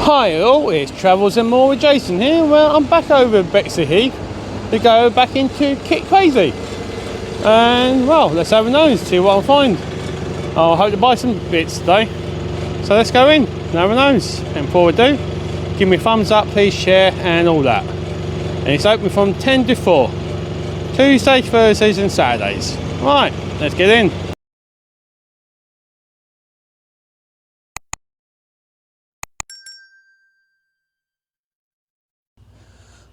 Hi all, it's Travels and More with Jason here. Well, I'm back over at Bexleyheath to go back into Kit Crazy. And well, let's have a nose, see what I'll find. I hope to buy some bits today. So let's go in and have a nose. And before we do, give me a thumbs up, please share and all that. And it's open from 10 to 4. Tuesdays, Thursdays and Saturdays. Right, let's get in.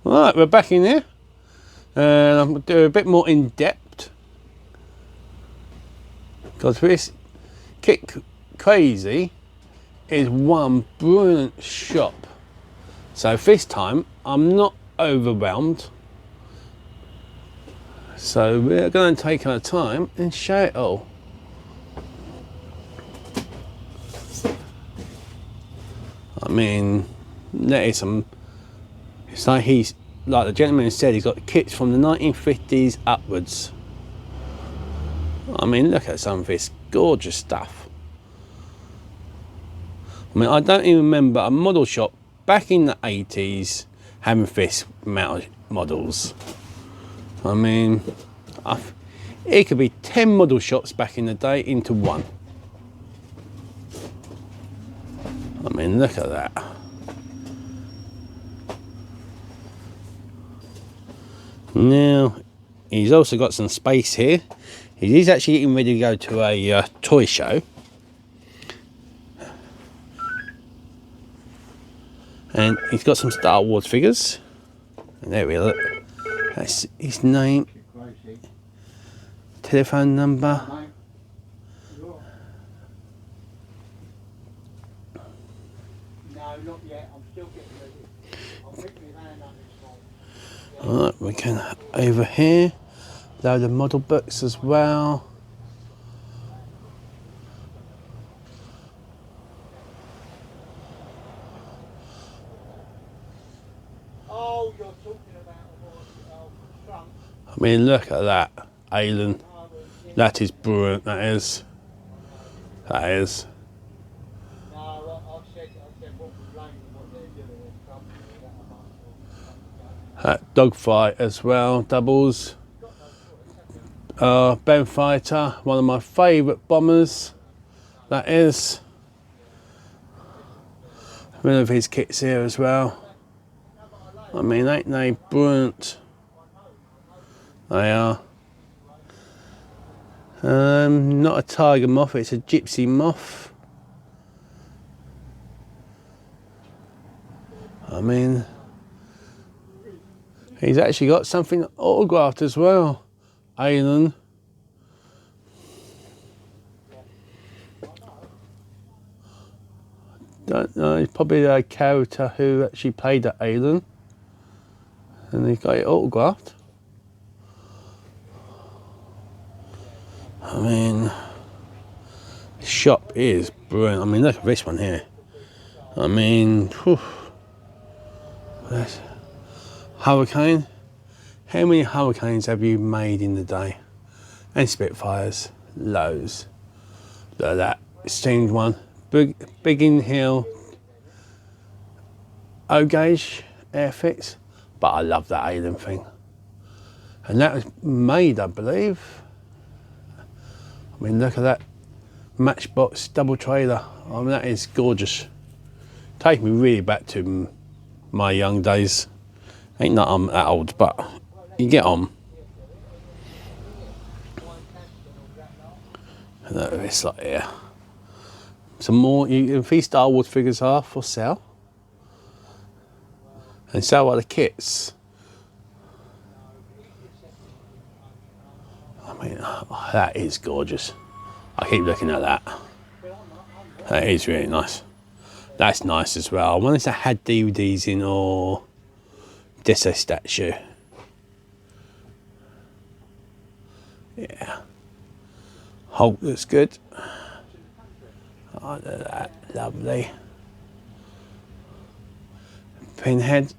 Right, we're back in here. And I'm going to do a bit more in depth. Because this Kit Crazy is one brilliant shop. So this time I'm not overwhelmed. So we're going to take our time and show it all. I mean, there is some. It's like like the gentleman said, he's got kits from the 1950s upwards. I mean, look at some of this gorgeous stuff. I mean, I don't even remember a model shop back in the 80s having this amount of models. I mean, it could be 10 model shops back in the day into one. I mean, look at that. Now, he's also got some space here. He's actually getting ready to go to a toy show. And he's got some Star Wars figures. And there we look. That's his name. Telephone number. No, not yet. I'm still getting ready. I'll pick my hand up this morning. Alright, we can over here. Load of model books as well. Oh, you're talking about a trunk. I mean, look at that. Alien. That is brilliant, that is. That is. No, I've said what we're playing and what they're doing is something Dogfight as well, doubles. Ben Fighter, one of my favourite bombers. That is. One of his kits here as well. I mean, ain't they brilliant? They are. Not a tiger moth, it's a gypsy moth. I mean, he's actually got something autographed as well. Alien. Don't know, he's probably a character who actually played that Alien. And he got it autographed. I mean, the shop is brilliant. I mean, look at this one here. I mean, whew. Hurricane. How many Hurricanes have you made in the day? And Spitfires, loads. Look at that steamed one. Big in hill. O-gauge airfix. But I love that Alien thing. And that was made, I believe. I mean, look at that Matchbox double trailer. I mean, that is gorgeous. Take me really back to my young days. Ain't that I'm that old, but you get on. And look at this lot here. Some more. These Star Wars figures are for sale. And so are the kits. I mean, oh, that is gorgeous. I keep looking at that. That is really nice. That's nice as well. I wonder if they had DVDs in or just a statue. Yeah. Hulk looks good. Oh, look at that. Lovely. Pinhead.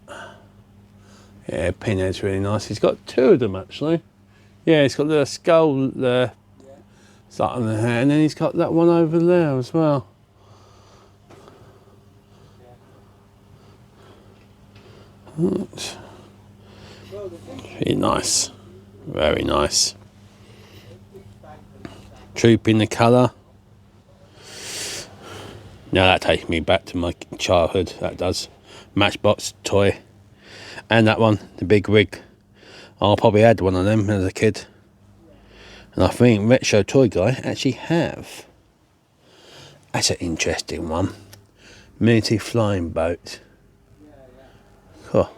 Yeah, Pinhead's really nice. He's got two of them actually. Yeah, he's got the skull there, start on the head, and then he's got that one over there as well. Right. Very nice. Very nice. Troop in the colour. Now that takes me back to my childhood, that does. Matchbox toy. And that one, the big rig. I probably had one of them as a kid. And I think Retro Toy Guy actually have. That's an interesting one. Miniature flying boat. Cool.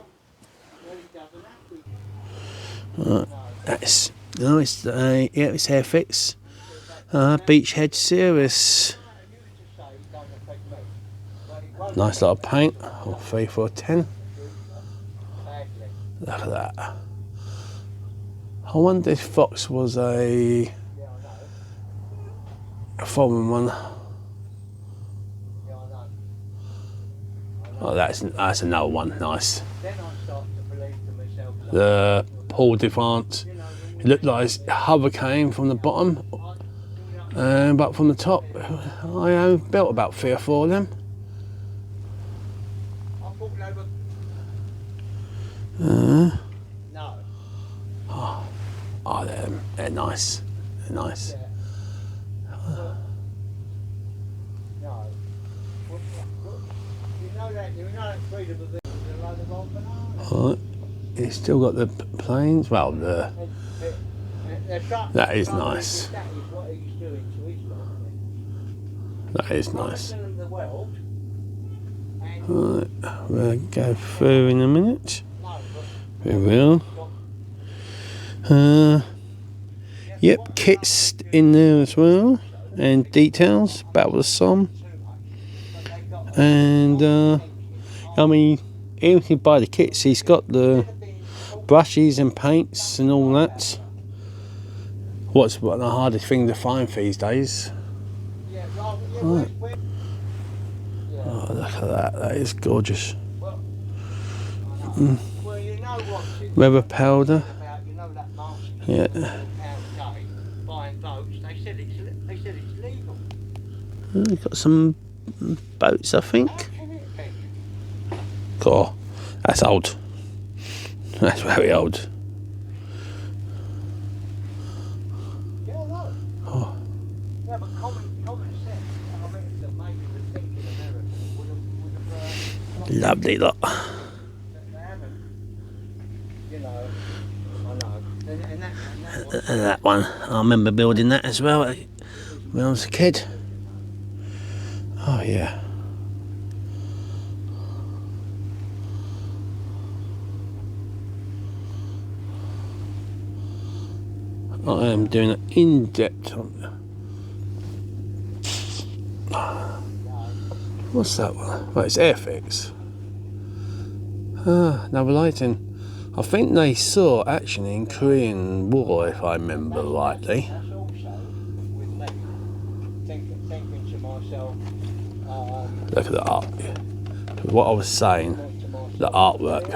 That's nice. Yeah, it's airfix. Beachhead series. Nice little paint. 3 for 10. Look at that. I wonder if Fox was a foreign one. Oh, that's another one. Nice. The Paul Devant. It looked like his hover came from the bottom, but from the top, I built about 3 or 4 of them. No. Oh, they're nice. They're nice. No. You know that freedom of it is a load of old bananas. Right. It's still got the planes. Well, that is nice. That is what he's doing to his lot. That is nice. The world, Right, we'll go through in a minute. We will. Yep, kits in there as well, and details, Battle of Somme. And I mean, even if you buy the kits, he's got the brushes and paints and all that. What's one of the hardest thing to find these days? Right. Oh, look at that, that is gorgeous. Rubber powder. Yeah. We've got some boats, I think. Cool. That's old. That's very old. Oh. Lovely lot. And that one, I remember building that as well when I was a kid. Oh yeah. I am doing an in-depth on. What's that one? Well, it's airfix. Another lighting. I think they saw action in Korean War, if I remember rightly. Look at the art. What I was saying, the artwork.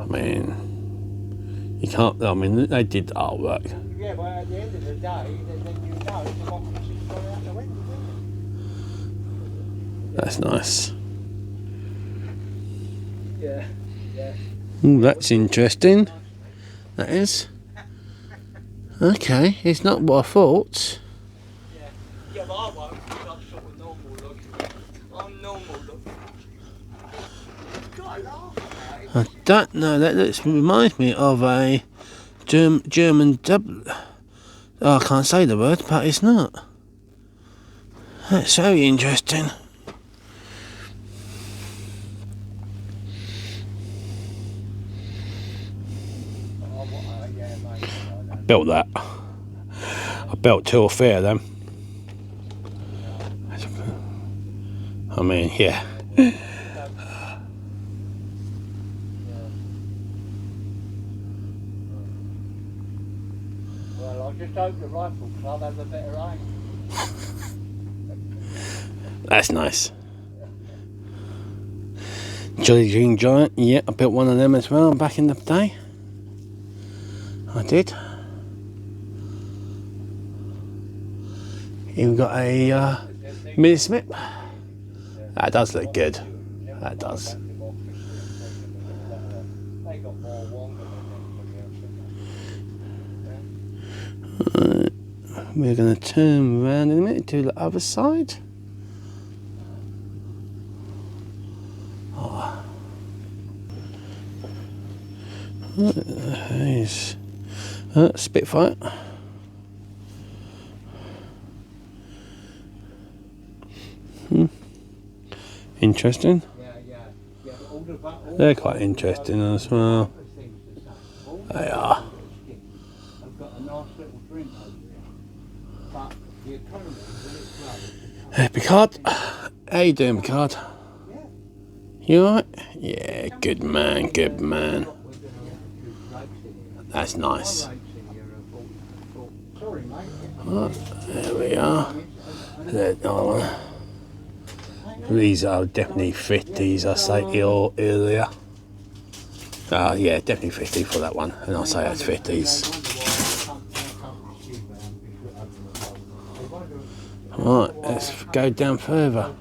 I mean, you can't. I mean, they did the artwork. Yeah, but at the end of the day, then you know democracy's gone out the window. That's nice. Yeah, yeah. Ooh, that's interesting. That is. Okay, it's not what I thought. Yeah, but I won't. I'm sort of normal looking. I'm normal looking. You've got to laugh about it. I don't know. That reminds me of a German dub. Oh, I can't say the word, but it's not. That's very interesting. Built that. I built 2 or 3 of them. I mean, yeah. Well, I'll just open the rifle because I'll have a better aim. That's nice. Jolly Green Giant. Yeah, I built one of them as well back in the day. I did. Even got a mini Smith. That does look good. That does. We're going to turn around in a minute to the other side. Oh. There's Spitfire. Interesting. They're quite interesting as well. They are. Hey Picard, how you doing Picard? You alright? Yeah, good man, good man. That's nice. Oh, there we are. There's another one. These are definitely 50s, I say earlier. Yeah, definitely 50 for that one, and I say that's 50s. Right, let's go down further.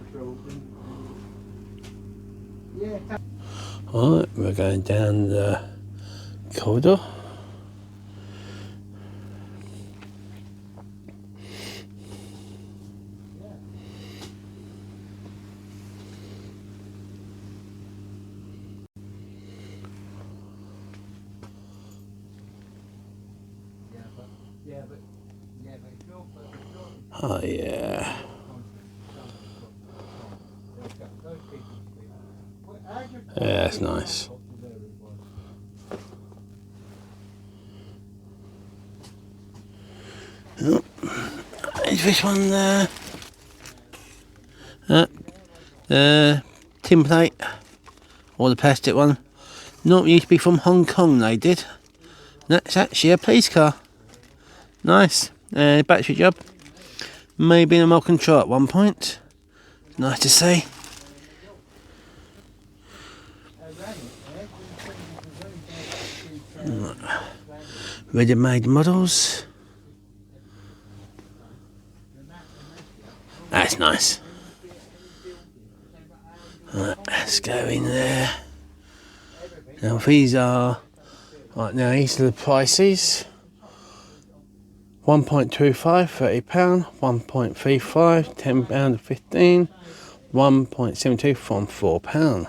Right, we're going down the corridor. Oh yeah. Yeah, that's nice. Oh, is this one there? Tin plate, or the plastic one. Not used to be from Hong Kong, they did. That's actually a police car. Nice. Battery job. Maybe in a milk control at one point. Nice to see. Ready-made models. That's nice. Right, let's go in there. Now these are, right now these are the prices. 1.25, £30, 1.35, £10, 15, 1.72 from £4.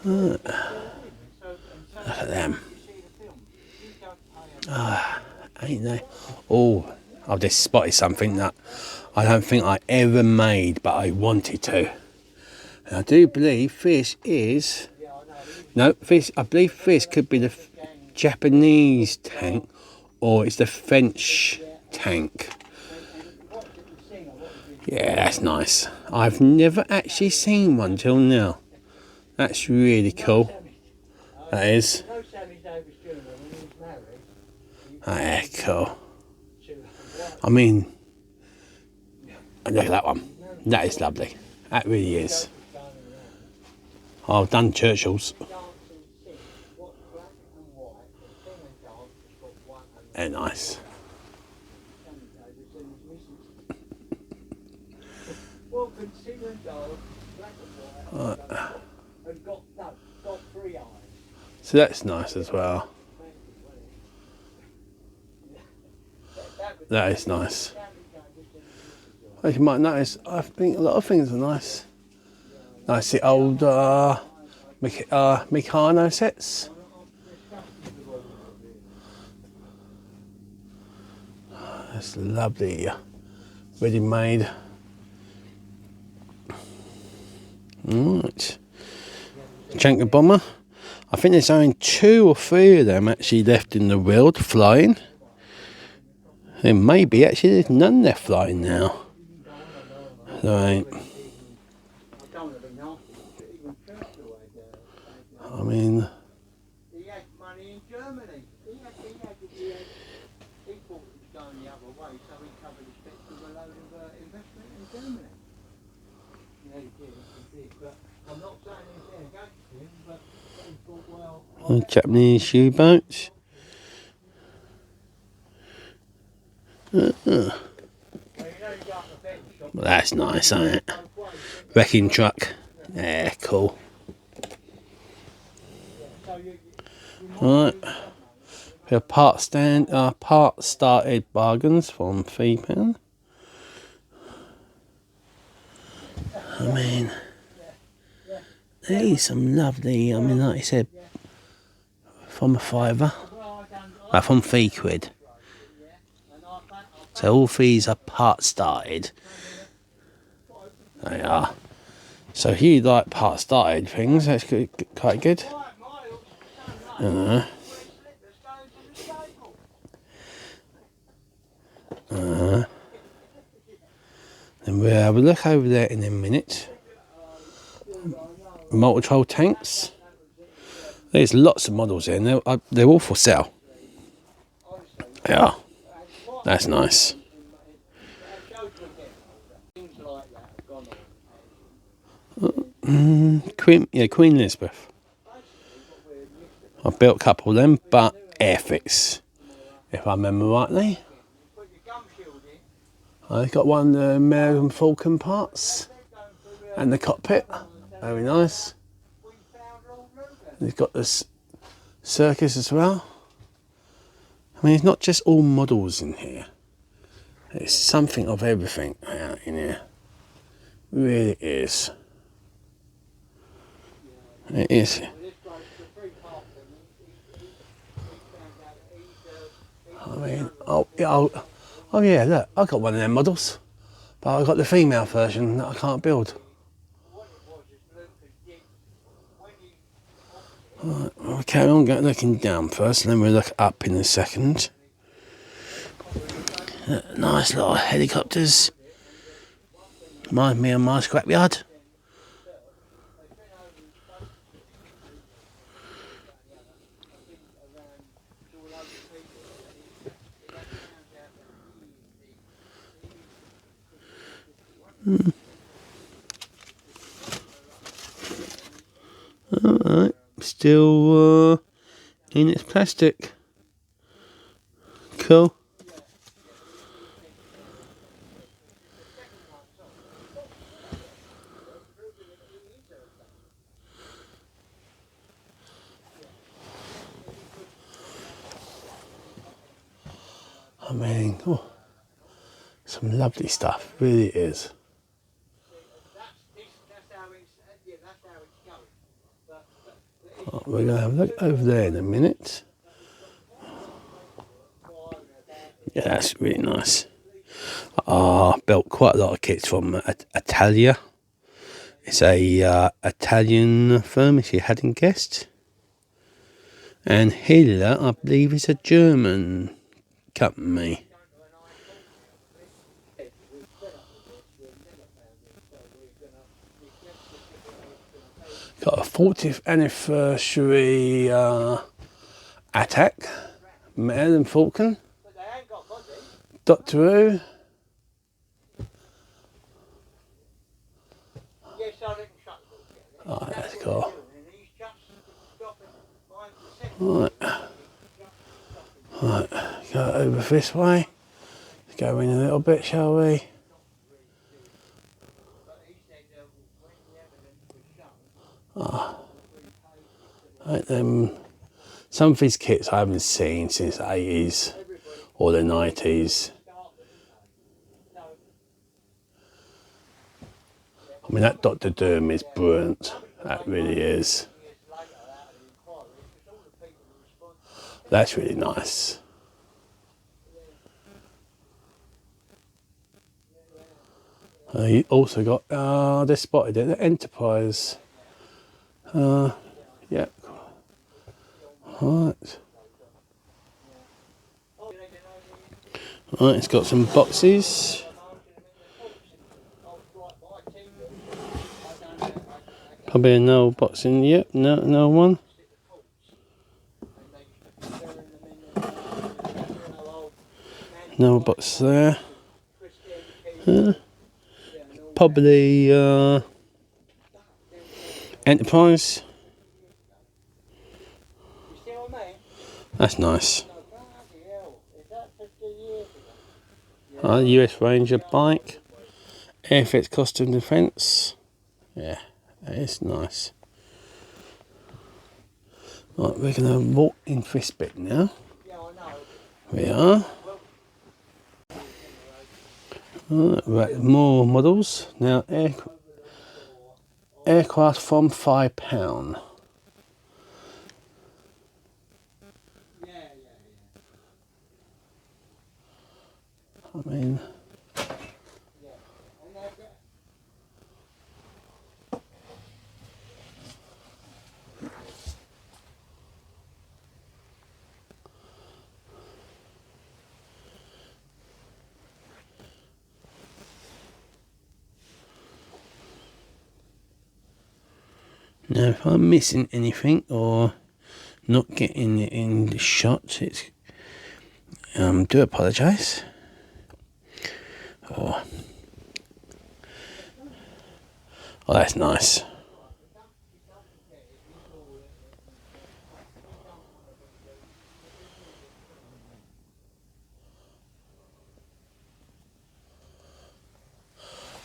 Look at them. Ain't they? Oh, I've just spotted something that I don't think I ever made, but I wanted to. And I do believe this is, no, this, I believe this could be the Japanese tank, or it's the French tank. Yeah, that's nice. I've never actually seen one till now. That's really cool. That is. Yeah, cool. I mean, look at that one. That is lovely. That really is. I've done Churchill's. They're nice. So that's nice as well. That is nice. As you might notice, I think a lot of things are nice. Nice the old Meccano sets. That's lovely, ready made. Right, Janker bomber. I think there's only 2 or 3 of them actually left in the world flying. There may be actually there's none left flying now. So, I mean, he had money in Germany. He thought it was going the other way, so he covered his bets with a load of investment in Germany. Yeah, he did, but I'm not saying anything against him, but he thought, well... Japanese U-boats. Well, that's nice, ain't it? Wrecking truck. Yeah, cool. Right. We have part started bargains from £3. I mean, there's some lovely, I mean, like I said, from a £5, from £3. So all these are part started. They are. So if you like part started things, that's good, quite good. And we'll have a look over there in a minute. Multi-troll tanks. There's lots of models in there. They're all for sale. Yeah, that's nice. Queen Elizabeth. I built a couple of them, but airfix, if I remember rightly. I've got one of the American Falcon parts and the cockpit. Very nice. It's got this circus as well. I mean, it's not just all models in here. It's something of everything in here. It really is. It is. I mean, oh yeah, look, I got one of them models, but I got the female version that I can't build. Right, we'll carry on looking down first, and then we'll look up in a second. Nice little helicopters. Reminds me of my scrapyard. Alright, still in its plastic. Cool. I mean, some lovely stuff, really is. We're going to have a look over there in a minute. Yeah, that's really nice. I built quite a lot of kits from Italia. It's a Italian firm, if you hadn't guessed. And Hiller, I believe, is a German company. Got a 40th anniversary attack, Madam Falcon, Doctor Who. Oh, that's cool. Right, go over this way. Let's go in a little bit, shall we? Some of these kits I haven't seen since the 80s or the 90s. I mean, that Doctor Doom is brilliant. That really is. That's really nice. You also got, they spotted it, the Enterprise. Yeah. Right. Right, it's got some boxes. Probably no box in yet. No one. No box there. Probably Enterprise. That's nice. US Ranger bike. Airfix costume defence. Yeah, that is nice. Right, we're going to walk into this bit now. Yeah, I know. We are. Right, more models. Now, aircraft from £5. I mean, now if I'm missing anything or not getting it in the shots, it's do apologise. Oh, that's nice.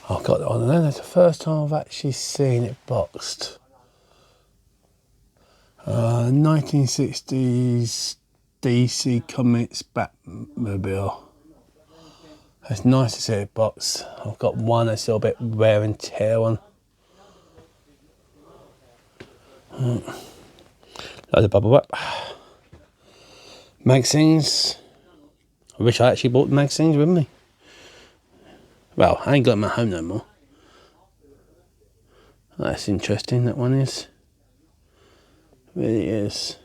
I've got that on there. That's the first time I've actually seen it boxed. 1960s DC Comics Batmobile. It's nice to see it boxed. I've got one that's a little bit wear and tear on. Load of bubble wrap. Magazines. I wish I actually bought the magazines with me. Well, I ain't got them at home no more. That's interesting, that one is. Really is.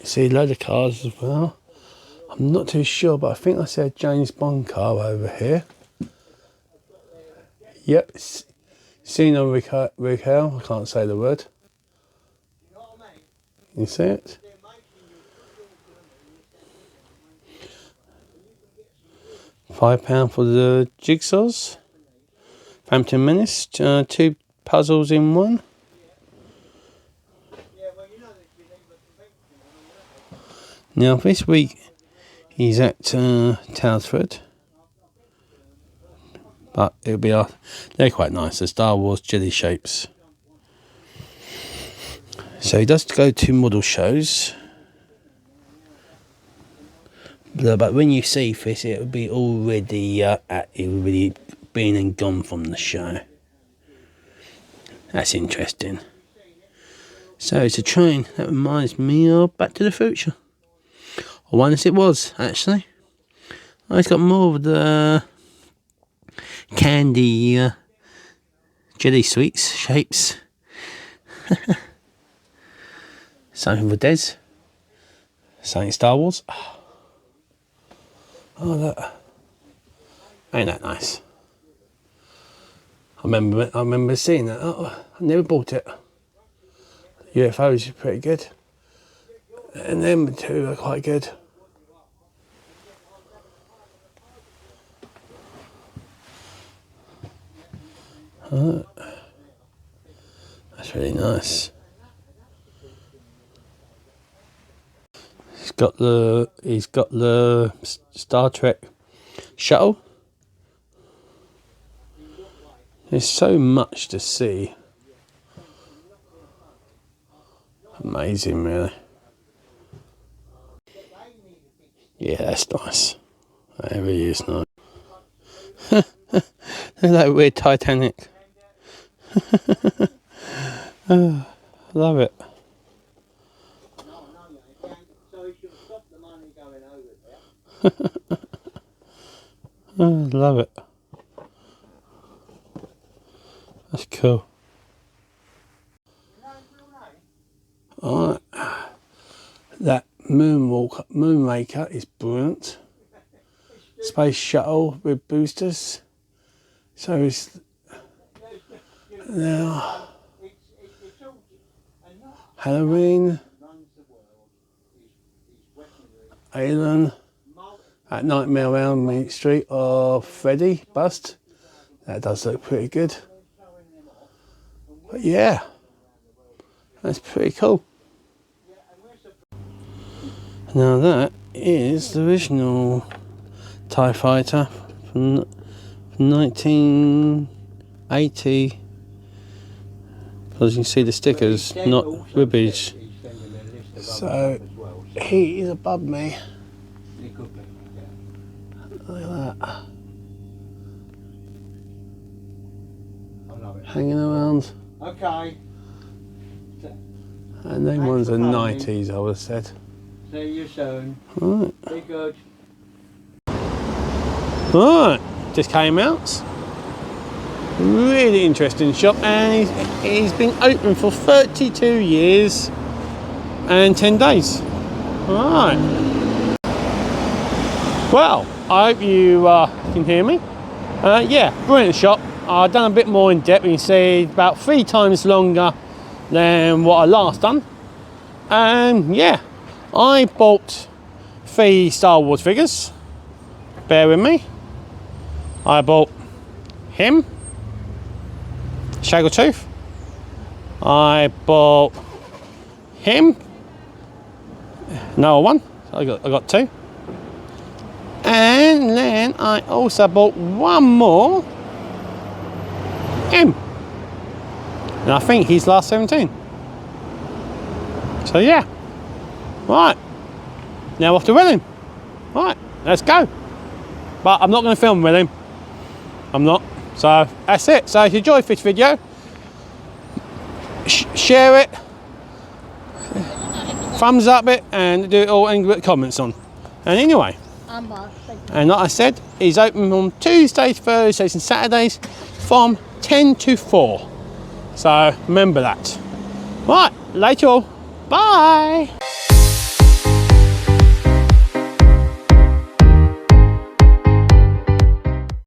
See, a load of cars as well. I'm not too sure, but I think I said James Bond car over here. Yep, Sino Raquel, I can't say the word. You see it? £5 for the jigsaws. Phantom Menace, 2 puzzles in one. Now this week he's at Townsford, but it'll be they're quite nice. The Star Wars jelly shapes. So he does go to model shows, but when you see this, it'll be already already been and gone from the show. That's interesting. So it's a train that reminds me of Back to the Future. Or once it was, actually. Oh, it's got more of the candy jelly sweets shapes. Something for Des. Something Star Wars. Oh, look. Ain't that nice? I remember seeing that. Oh, I never bought it. UFOs are pretty good. And them two are quite good. That's really nice. He's got the Star Trek shuttle. There's so much to see. Amazing, really. Yeah, that's nice. That really is nice. Look at that weird Titanic. Oh, love it. Oh, love it. That's cool. Alright. That Moonraker is brilliant. Space shuttle with boosters. So it's now Halloween, Alien, at Nightmare on Elm Street, or Freddy bust. That does look pretty good. But yeah, that's pretty cool. Now that is the original TIE Fighter from 1980. As you can see the stickers, not ribbage. So he is above me. Look at that. Hanging around. Okay. And them ones are 90s, I would have said. See you soon. Right. Be good. Right, just came out. Really interesting shop, and he's been open for 32 years and 10 days. Right. Well, I hope you can hear me. Yeah, brilliant shop. I've done a bit more in depth. You can see about 3 times longer than what I last done. And yeah, I bought 3 Star Wars figures. Bear with me. I bought him, Shaggletooth. I bought him, another one. I got 2. And then I also bought one more, him. And I think he's last 17. So yeah. Right. Now off to William. Right, let's go. But I'm not going to film with him. I'm not. So that's it. So if you enjoyed this video, share it, thumbs up it, and do it all and put comments on. And anyway, and like I said, he's open on Tuesdays, Thursdays and Saturdays from 10 to 4. So remember that. Right, later all. Bye.